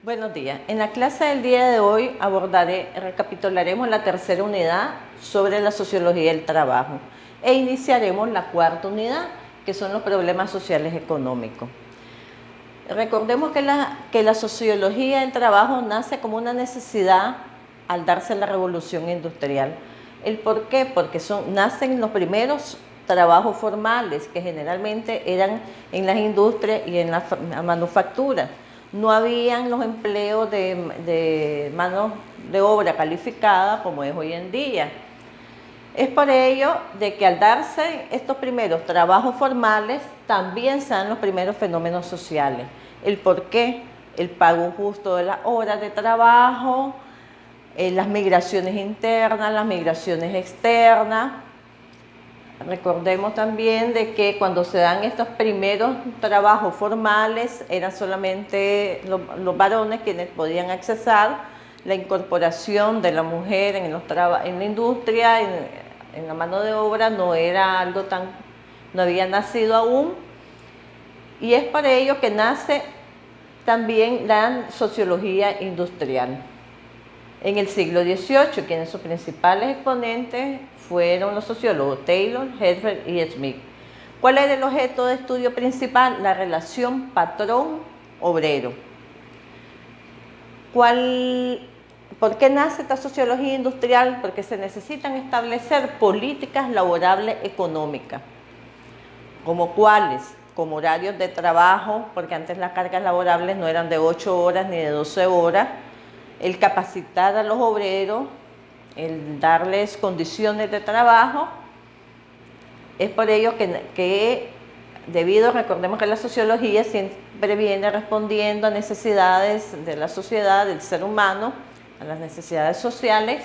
Buenos días. En la clase del día de hoy recapitularemos la tercera unidad sobre la sociología del trabajo e iniciaremos la cuarta unidad, que son los problemas sociales económicos. Recordemos que la sociología del trabajo nace como una necesidad al darse la revolución industrial. ¿El por qué? Porque nacen los primeros trabajos formales, que generalmente eran en las industrias y en la manufactura. No habían los empleos de mano de obra calificada como es hoy en día. Es por ello de que al darse estos primeros trabajos formales, también se dan los primeros fenómenos sociales. ¿El por qué? El pago justo de las horas de trabajo, las migraciones internas, las migraciones externas. Recordemos también de que cuando se dan estos primeros trabajos formales, eran solamente los varones quienes podían accesar. La incorporación de la mujer en la industria, en la mano de obra, no era algo no había nacido aún. Y es por ello que nace también la sociología industrial. En el siglo XVIII, quienes sus principales exponentes fueron los sociólogos Taylor, Herder y Smith. ¿Cuál era el objeto de estudio principal? La relación patrón-obrero. ¿Por qué nace esta sociología industrial? Porque se necesitan establecer políticas laborables económicas. ¿Como cuáles? Como horarios de trabajo, porque antes las cargas laborables no eran de 8 horas ni de 12 horas. El capacitar a los obreros, el darles condiciones de trabajo. Es por ello recordemos que la sociología siempre viene respondiendo a necesidades de la sociedad, del ser humano, a las necesidades sociales,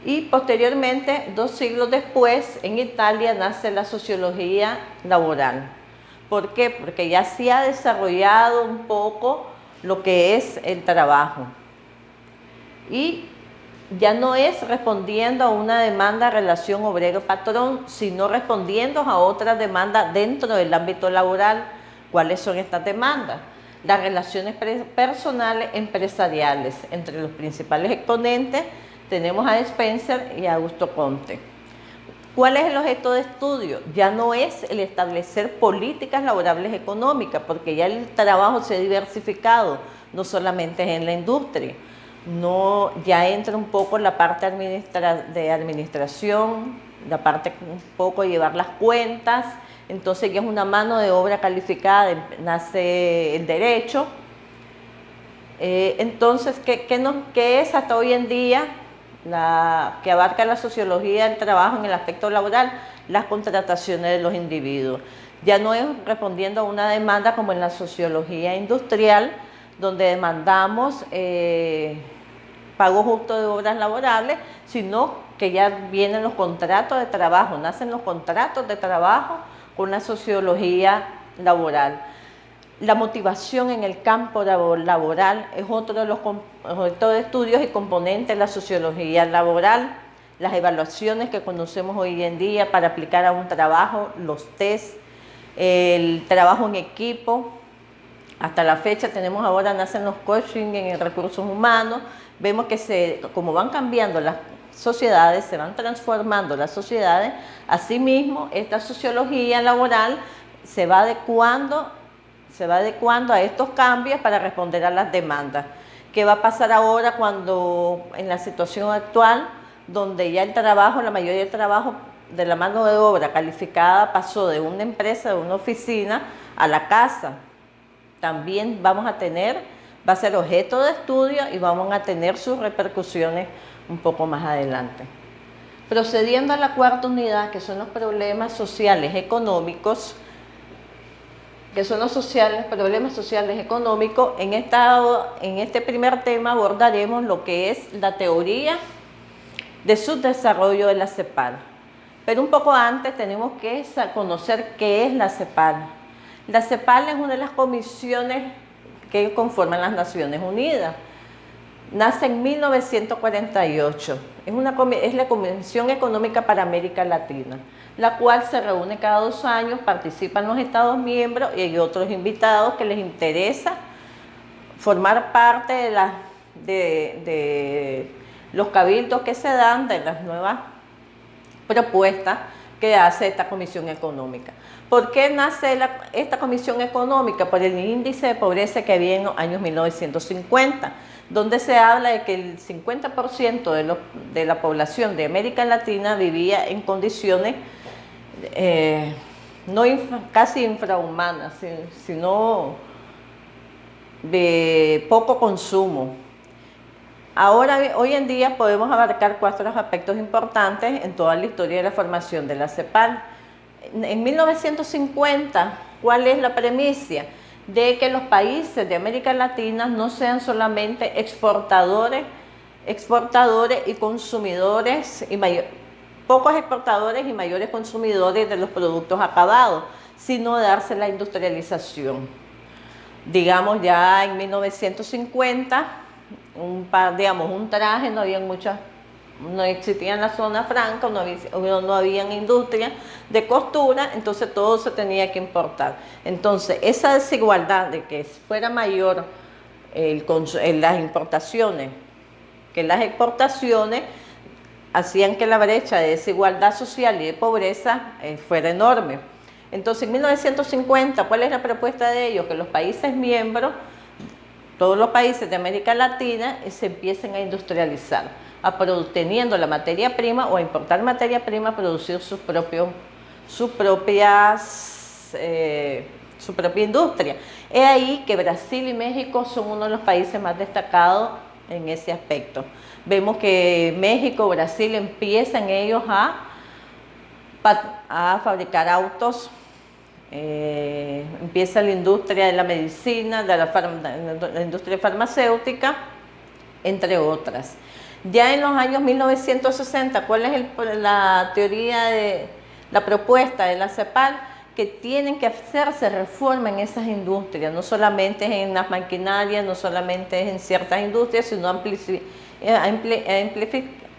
y posteriormente, 2 siglos después, en Italia nace la sociología laboral. ¿Por qué? Porque ya se ha desarrollado un poco lo que es el trabajo. Y ya no es respondiendo a una demanda relación obrero-patrón, sino respondiendo a otras demandas dentro del ámbito laboral. ¿Cuáles son estas demandas? Las relaciones personales empresariales. Entre los principales exponentes tenemos a Spencer y a Augusto Comte. ¿Cuál es el objeto de estudio? Ya no es el establecer políticas laborables económicas, porque ya el trabajo se ha diversificado, no solamente en la industria. No, ya entra un poco la parte de administración, la parte un poco de llevar las cuentas. Entonces ya es una mano de obra calificada, nace el derecho. Entonces, ¿qué es hasta hoy en día que abarca la sociología del trabajo en el aspecto laboral? Las contrataciones de los individuos. Ya no es respondiendo a una demanda como en la sociología industrial, donde demandamos pago justo de horas laborables, sino que ya vienen los contratos de trabajo, nacen los contratos de trabajo con la sociología laboral. La motivación en el campo laboral es otro de los objetos de estudios y componentes de la sociología laboral. Las evaluaciones que conocemos hoy en día para aplicar a un trabajo, los test, el trabajo en equipo. Hasta la fecha nacen los coaching en recursos humanos. Vemos que como van cambiando las sociedades, se van transformando las sociedades, asimismo esta sociología laboral se va adecuando a estos cambios para responder a las demandas. ¿Qué va a pasar ahora en la situación actual, donde ya la mayoría del trabajo de la mano de obra calificada pasó de una empresa, de una oficina, a la casa? También va a ser objeto de estudio y vamos a tener sus repercusiones un poco más adelante. Procediendo a la cuarta unidad, que son los problemas sociales económicos, problemas sociales económicos, en este primer tema abordaremos lo que es la teoría de subdesarrollo de la CEPAL. Pero un poco antes tenemos que conocer qué es la CEPAL. La CEPAL es una de las comisiones que conforman las Naciones Unidas. Nace en 1948. Es la Convención Económica para América Latina, la cual se reúne cada 2 años, participan los Estados miembros y hay otros invitados que les interesa formar parte de los cabildos que se dan, de las nuevas propuestas que hace esta Comisión Económica. ¿Por qué nace esta Comisión Económica? Por el índice de pobreza que había en los años 1950, donde se habla de que el 50% de la población de América Latina vivía en condiciones casi infrahumanas, sino de poco consumo. Ahora, hoy en día podemos abarcar 4 aspectos importantes en toda la historia de la formación de la CEPAL. En 1950, ¿cuál es la premisa? De que los países de América Latina no sean solamente exportadores y consumidores, pocos exportadores y mayores consumidores de los productos acabados, sino darse la industrialización. Digamos, ya en 1950, un traje, no existía en la zona franca, no había industria de costura, entonces todo se tenía que importar. Entonces, esa desigualdad de que fuera mayor las importaciones que las exportaciones, hacían que la brecha de desigualdad social y de pobreza fuera enorme. Entonces, en 1950, ¿cuál es la propuesta de ellos? Que los países miembros, todos los países de América Latina, se empiecen a industrializar, teniendo la materia prima o a importar materia prima, a producir su propia industria. Es ahí que Brasil y México son uno de los países más destacados en ese aspecto. Vemos que México, Brasil empiezan ellos a fabricar autos, empieza la industria de la medicina, de la industria farmacéutica, entre otras. Ya en los años 1960, ¿cuál es la teoría la propuesta de la CEPAL? Que tienen que hacerse reforma en esas industrias, no solamente en las maquinarias, no solamente en ciertas industrias, sino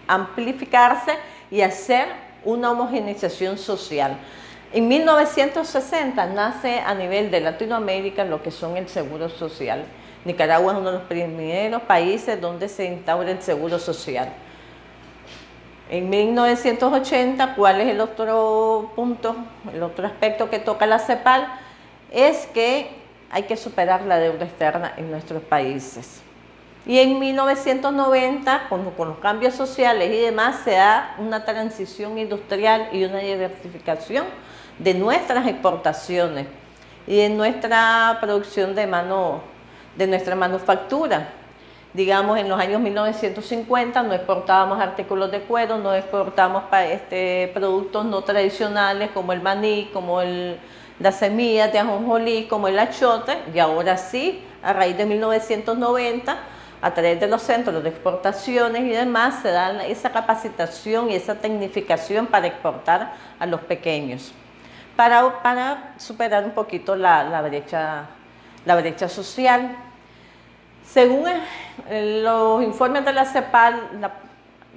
amplificarse y hacer una homogeneización social. En 1960 nace a nivel de Latinoamérica lo que son el seguro social. Nicaragua es uno de los primeros países donde se instaura el seguro social. En 1980, ¿cuál es el otro punto, el otro aspecto que toca la CEPAL? Es que hay que superar la deuda externa en nuestros países. Y en 1990, con los cambios sociales y demás, se da una transición industrial y una diversificación de nuestras exportaciones y de nuestra producción de nuestra manufactura. Digamos, en los años 1950 no exportábamos artículos de cuero, no exportamos productos no tradicionales como el maní, como las semillas de ajonjolí, como el achiote, y ahora sí, a raíz de 1990, a través de los centros de exportaciones y demás, se da esa capacitación y esa tecnificación para exportar a los pequeños, para superar un poquito la brecha social. Según los informes de la CEPAL,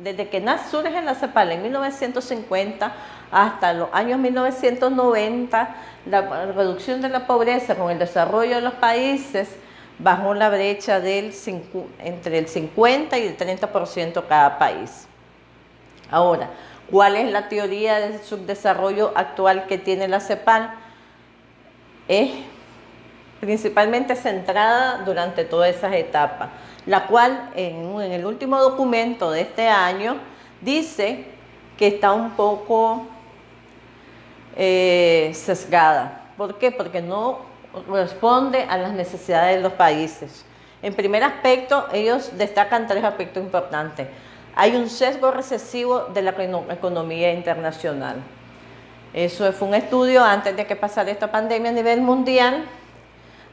desde que surge la CEPAL en 1950 hasta los años 1990, la reducción de la pobreza con el desarrollo de los países bajó la brecha entre el 50 y el 30% cada país. Ahora, ¿cuál es la teoría de subdesarrollo actual que tiene la CEPAL? Es principalmente centrada durante todas esas etapas, la cual en el último documento de este año dice que está un poco sesgada. ¿Por qué? Porque no responde a las necesidades de los países. En primer aspecto, ellos destacan 3 aspectos importantes. Hay un sesgo recesivo de la economía internacional. Eso fue un estudio antes de que pasara esta pandemia a nivel mundial.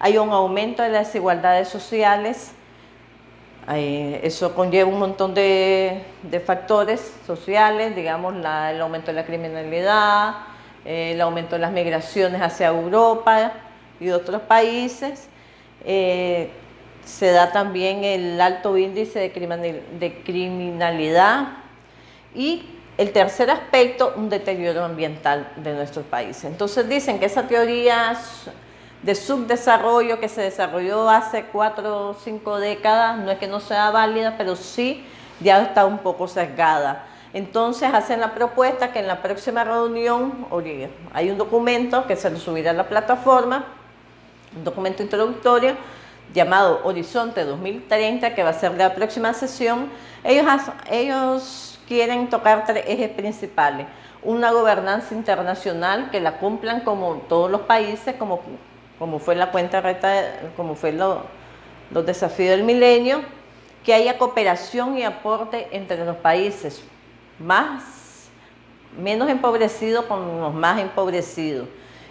Hay un aumento de las desigualdades sociales. Eso conlleva un montón de factores sociales, digamos, el aumento de la criminalidad, el aumento de las migraciones hacia Europa y otros países. Se da también el alto índice de criminalidad y el tercer aspecto, un deterioro ambiental de nuestros países. Entonces dicen que esa teoría de subdesarrollo que se desarrolló hace 4 o 5 décadas, no es que no sea válida, pero sí ya está un poco sesgada. Entonces hacen la propuesta que en la próxima reunión hay un documento que se lo subirá a la plataforma, un documento introductorio llamado Horizonte 2030, que va a ser la próxima sesión. Ellos quieren tocar 3 ejes principales: una gobernanza internacional que la cumplan como todos los países, como fue la cuenta reta, como fue los desafíos del milenio, que haya cooperación y aporte entre los países menos empobrecidos con los más empobrecidos,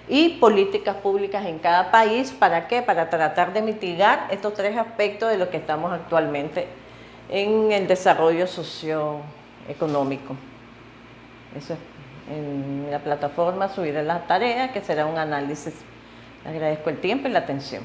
y políticas públicas en cada país. ¿Para qué? Para tratar de mitigar estos 3 aspectos de lo que estamos actualmente en el desarrollo socioeconómico. Eso es. En la plataforma subiré las tareas, que será un análisis. Agradezco el tiempo y la atención.